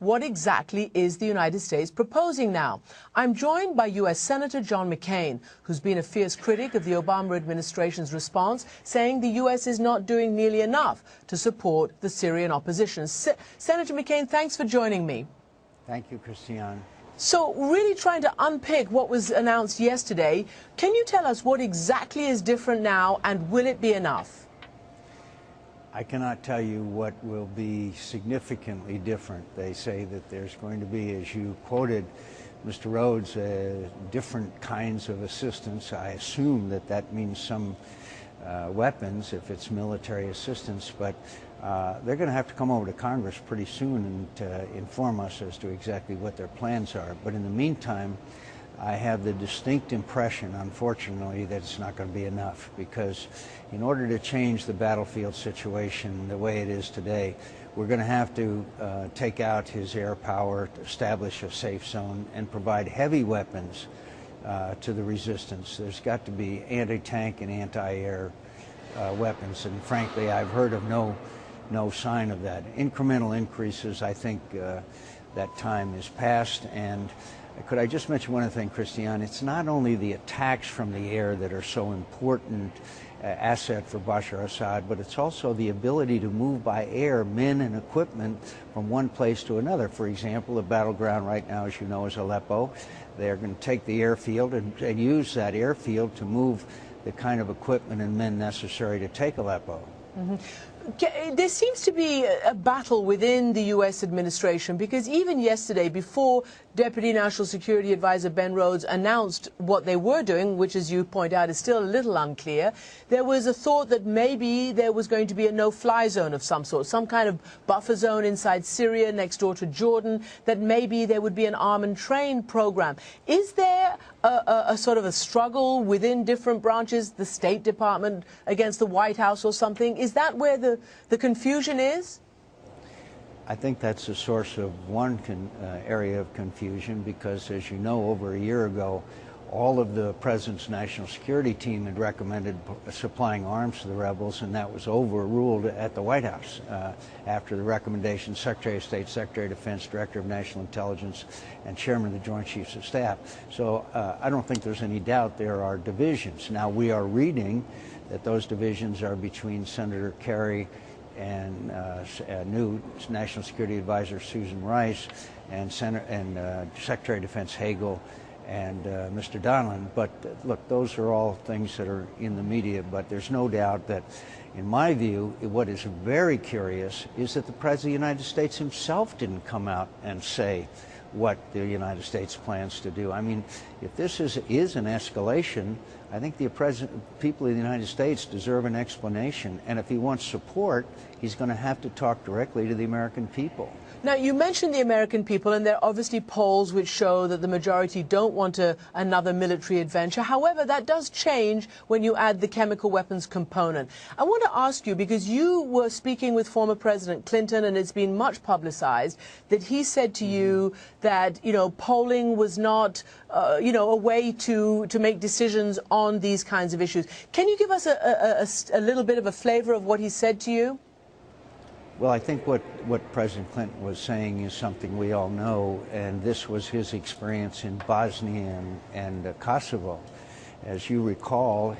what exactly is the United States proposing now? I'm joined by U.S. Senator John McCain, who's been a fierce critic of the Obama administration's response, saying the U.S. is not doing nearly enough to support the Syrian opposition. Senator McCain, thanks for joining me. Thank you, Christiane. So really trying to unpick what was announced yesterday, can you tell us what exactly is different now, and will it be enough? I cannot tell you what will be significantly different. They say that there's going to be, as you quoted Mr. Rhodes, different kinds of assistance. I assume that that means some weapons if it's military assistance, but they're going to have to come over to Congress pretty soon and inform us as to exactly what their plans are. But in the meantime, I have the distinct impression, unfortunately, that it's not going to be enough, because in order to change the battlefield situation the way it is today, we're going to have to take out his air power, to establish a safe zone, and provide heavy weapons to the resistance. There's got to be anti-tank and anti-air weapons, and frankly, I've heard of no sign of that. Incremental increases, I think that time is past. And could I just mention one other thing, Christiane? It's not only the attacks from the air that are so important asset for Bashar Assad, but it's also the ability to move by air men and equipment from one place to another. For example, the battleground right now, as you know, is Aleppo. They're going to take the airfield and use that airfield to move the kind of equipment and men necessary to take Aleppo. Mm-hmm. There seems to be a battle within the U.S. administration, because even yesterday, before Deputy National Security Advisor Ben Rhodes announced what they were doing, which, as you point out, is still a little unclear, there was a thought that maybe there was going to be a no-fly zone of some sort, some kind of buffer zone inside Syria next door to Jordan, that maybe there would be an arm and train program. Is there a sort of a struggle within different branches, the State Department against the White House or something? Is that where the confusion is? I think that's a source of one area of confusion, because, as you know, over a year ago, all of the President's national security team had recommended supplying arms to the rebels, and that was overruled at the White House after the recommendation. Secretary of State, Secretary of Defense, Director of National Intelligence, and Chairman of the Joint Chiefs of Staff. So I don't think there's any doubt there are divisions. Now, we are reading that those divisions are between Senator Kerry and new National Security Advisor Susan Rice and Secretary of Defense Hagel and Mr. Donilon. But look, those are all things that are in the media, but there's no doubt that, in my view, what is very curious is that the President of the United States himself didn't come out and say what the United States plans to do. I mean, if this is an escalation, I think the people of the United States deserve an explanation. And if he wants support, he's going to have to talk directly to the American people. Now, you mentioned the American people, and there are obviously polls which show that the majority don't want another military adventure. However, that does change when you add the chemical weapons component. I want to ask you, because you were speaking with former President Clinton, and it's been much publicized, that he said to you that, polling was not, a way to make decisions on these kinds of issues. Can you give us a little bit of a flavor of what he said to you? Well, I think what President Clinton was saying is something we all know, and this was his experience in Bosnia and Kosovo. As you recall,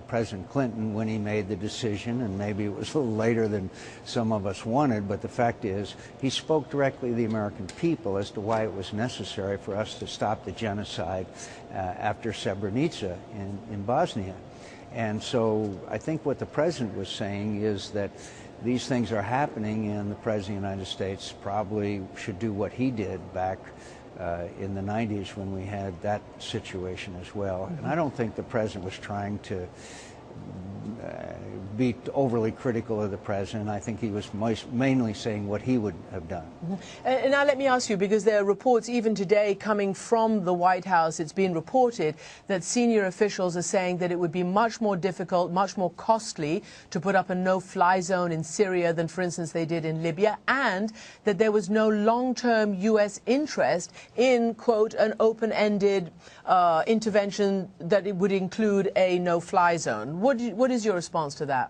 President Clinton, when he made the decision, and maybe it was a little later than some of us wanted, but the fact is, he spoke directly to the American people as to why it was necessary for us to stop the genocide after Srebrenica in Bosnia. And so I think what the President was saying is that these things are happening, and the President of the United States probably should do what he did back in the 90s when we had that situation as well. And I don't think the President was trying to be overly critical of the President. I think he was mainly saying what he would have done. And now let me ask you, because there are reports even today coming from the White House, it's been reported that senior officials are saying that it would be much more difficult, much more costly to put up a no-fly zone in Syria than, for instance, they did in Libya, and that there was no long-term U.S. interest in, quote, an open-ended intervention that it would include a no-fly zone. What is your response to that?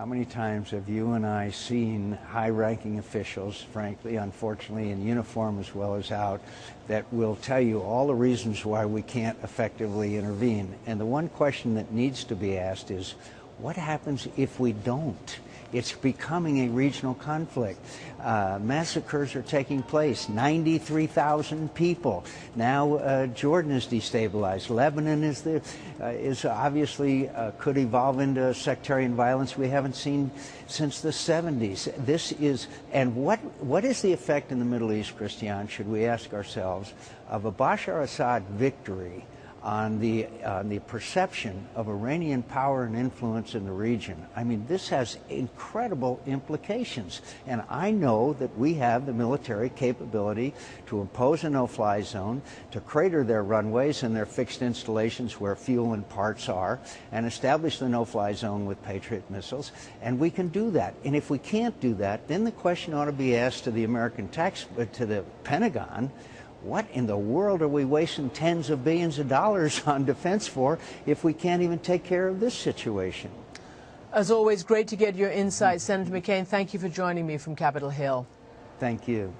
How many times have you and I seen high-ranking officials, frankly, unfortunately, in uniform as well as out, that will tell you all the reasons why we can't effectively intervene? And the one question that needs to be asked is, what happens if we don't? It's becoming a regional conflict. Massacres are taking place. 93,000 people. Now Jordan is destabilized. Lebanon is obviously could evolve into sectarian violence we haven't seen since the 70s. This is, and what is the effect in the Middle East, Christian, should we ask ourselves, of a Bashar al-Assad victory on the perception of Iranian power and influence in the region? I mean, this has incredible implications. And I know that we have the military capability to impose a no-fly zone, to crater their runways and their fixed installations where fuel and parts are, and establish the no-fly zone with Patriot missiles. And we can do that. And if we can't do that, then the question ought to be asked to the to the Pentagon, what in the world are we wasting tens of billions of dollars on defense for if we can't even take care of this situation? As always, great to get your insights, Senator McCain. Thank you for joining me from Capitol Hill. Thank you.